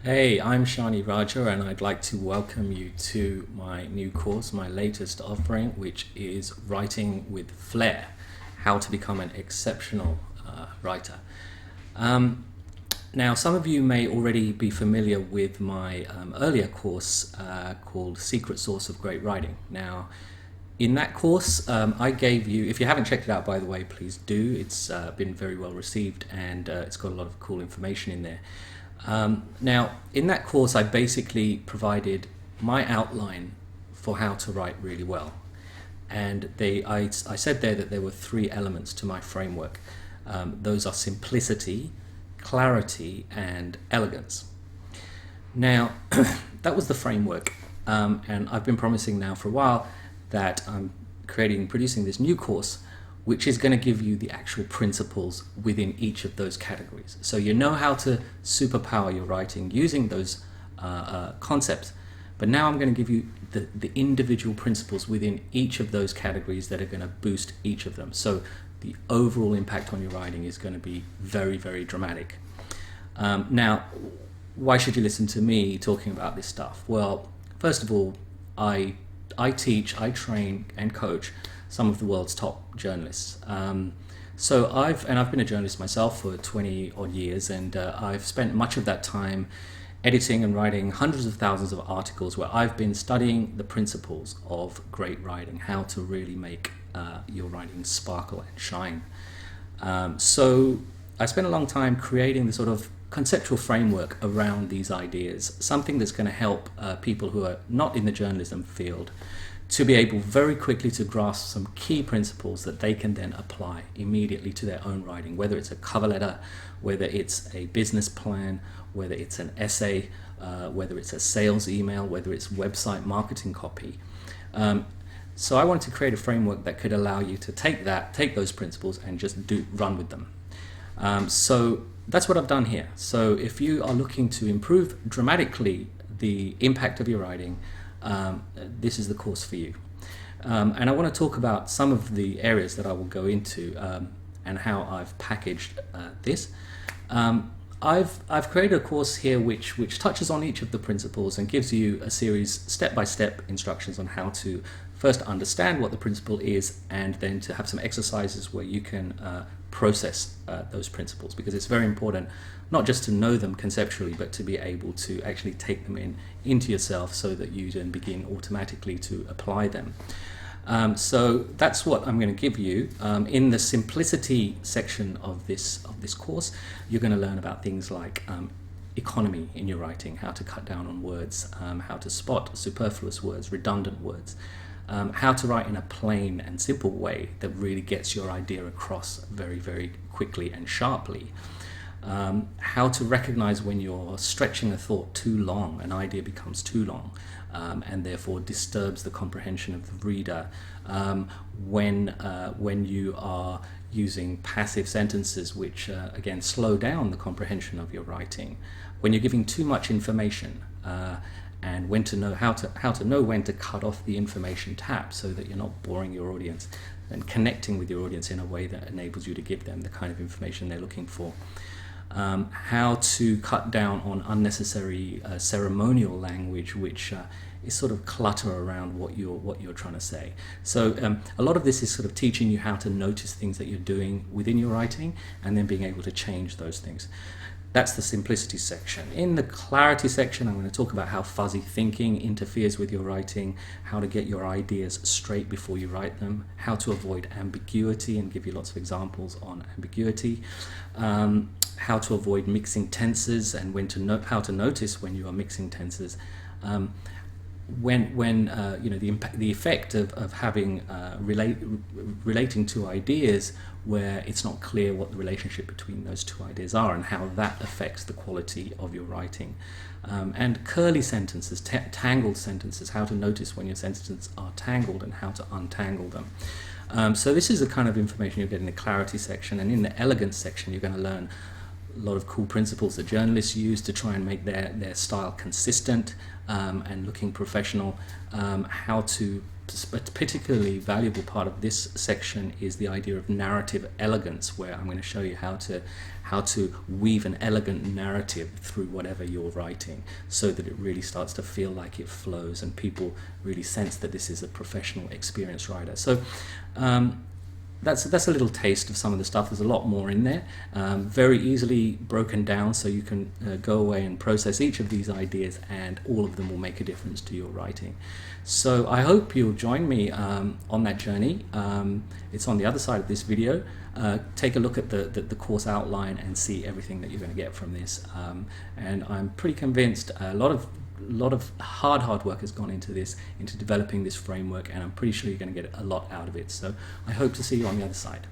Hey, I'm Shani Raja, and I'd like to welcome you to my new course, my latest offering, which is Writing with Flair: How to Become an Exceptional Writer. Um, Now, some of you may already be familiar with my earlier course called Secret Source of Great Writing. Now, in that course, I gave you, if you haven't checked it out, by the way, please do. It's been very well received, and it's got a lot of cool information in there. Now, in that course, I basically provided my outline for how to write really well. And I said there that there were three elements to my framework. Those are simplicity, clarity, and elegance. Now, that was the framework, and I've been promising now for a while that I'm producing this new course, which is going to give you the actual principles within each of those categories. So you know how to superpower your writing using those concepts, but now I'm going to give you the individual principles within each of those categories that are going to boost each of them. So the overall impact on your writing is going to be very, very dramatic. Now, why should you listen to me talking about this stuff? Well, first of all, I teach, I train, and coach some of the world's top journalists. So I've been a journalist myself for 20 odd years, and I've spent much of that time editing and writing hundreds of thousands of articles where I've been studying the principles of great writing, how to really make your writing sparkle and shine. So I spent a long time creating the sort of conceptual framework around these ideas, something that's going to help people who are not in the journalism field to be able very quickly to grasp some key principles that they can then apply immediately to their own writing, whether it's a cover letter, whether it's a business plan, whether it's an essay, whether it's a sales email, whether it's website marketing copy. So I wanted to create a framework that could allow you to take those principles and just run with them. So that's what I've done here. So if you are looking to improve dramatically the impact of your writing, this is the course for you. And I want to talk about some of the areas that I will go into and how I've packaged this. I've created a course here which touches on each of the principles and gives you a series step-by-step instructions on how to first understand what the principle is, and then to have some exercises where you can process those principles, because it's very important not just to know them conceptually, but to be able to actually take them into yourself so that you then begin automatically to apply them. So that's what I'm going to give you. In the simplicity section of this course, you're going to learn about things like economy in your writing, how to cut down on words, how to spot superfluous words, redundant words, how to write in a plain and simple way that really gets your idea across very, very quickly and sharply. How to recognize when you're stretching a thought too long, an idea becomes too long, and therefore disturbs the comprehension of the reader. When you are using passive sentences, which again slow down the comprehension of your writing. When you're giving too much information, and when to know how to know when to cut off the information tap so that you're not boring your audience, and connecting with your audience in a way that enables you to give them the kind of information they're looking for. How to cut down on unnecessary ceremonial language, which is sort of clutter around what you're trying to say. So a lot of this is sort of teaching you how to notice things that you're doing within your writing, and then being able to change those things. That's the simplicity section. In the clarity section, I'm going to talk about how fuzzy thinking interferes with your writing, how to get your ideas straight before you write them, how to avoid ambiguity, and give you lots of examples on ambiguity, how to avoid mixing tenses, and how to notice when you are mixing tenses. The effect of having relating to ideas where it's not clear what the relationship between those two ideas are, and how that affects the quality of your writing. And curly sentences, tangled sentences, how to notice when your sentences are tangled and how to untangle them. So this is the kind of information you'll get in the clarity section. And in the elegance section, you're going to learn a lot of cool principles that journalists use to try and make their style consistent and looking professional, how to a particularly valuable part of this section is the idea of narrative elegance, where I'm going to show you how to weave an elegant narrative through whatever you're writing, so that it really starts to feel like it flows and people really sense that this is a professional, experienced writer. So that's a little taste of some of the stuff. There's a lot more in there, very easily broken down, so you can go away and process each of these ideas, and all of them will make a difference to your writing. So I hope you'll join me on that journey. It's on the other side of this video. Take a look at the course outline and see everything that you're going to get from this. And I'm pretty convinced a lot of hard work has gone into this, into developing this framework, and I'm pretty sure you're going to get a lot out of it. So I hope to see you on the other side.